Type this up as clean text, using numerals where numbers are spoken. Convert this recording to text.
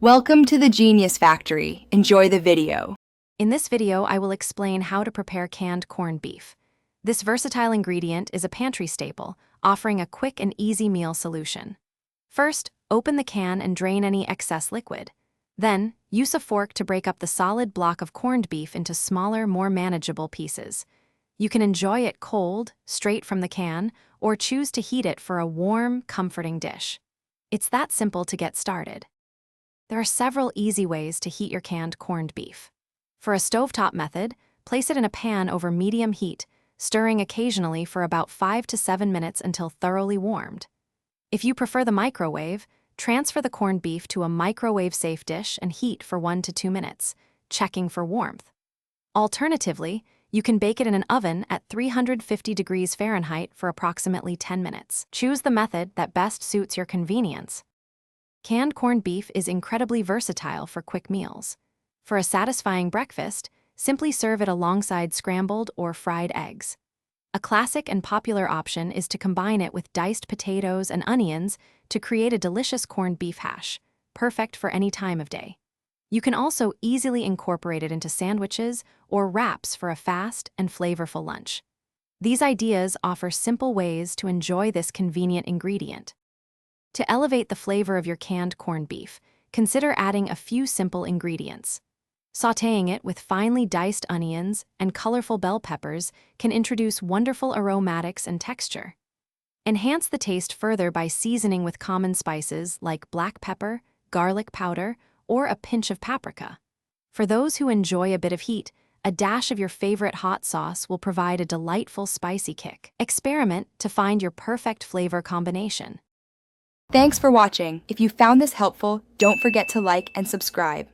Welcome to the Genius Factory. Enjoy the video. In this video, I will explain how to prepare canned corned beef. This versatile ingredient is a pantry staple, offering a quick and easy meal solution. First, open the can and drain any excess liquid. Then, use a fork to break up the solid block of corned beef into smaller, more manageable pieces. You can enjoy it cold, straight from the can, or choose to heat it for a warm, comforting dish. It's that simple to get started. There are several easy ways to heat your canned corned beef. For a stovetop method, place it in a pan over medium heat, stirring occasionally for about 5 to 7 minutes until thoroughly warmed. If you prefer the microwave, transfer the corned beef to a microwave-safe dish and heat for 1 to 2 minutes, checking for warmth. Alternatively, you can bake it in an oven at 350 degrees Fahrenheit for approximately 10 minutes. Choose the method that best suits your convenience. Canned corned beef is incredibly versatile for quick meals. For a satisfying breakfast, simply serve it alongside scrambled or fried eggs. A classic and popular option is to combine it with diced potatoes and onions to create a delicious corned beef hash, perfect for any time of day. You can also easily incorporate it into sandwiches or wraps for a fast and flavorful lunch. These ideas offer simple ways to enjoy this convenient ingredient. To elevate the flavor of your canned corned beef, consider adding a few simple ingredients. Sautéing it with finely diced onions and colorful bell peppers can introduce wonderful aromatics and texture. Enhance the taste further by seasoning with common spices like black pepper, garlic powder, or a pinch of paprika. For those who enjoy a bit of heat, a dash of your favorite hot sauce will provide a delightful spicy kick. Experiment to find your perfect flavor combination. Thanks for watching. If you found this helpful, don't forget to like and subscribe.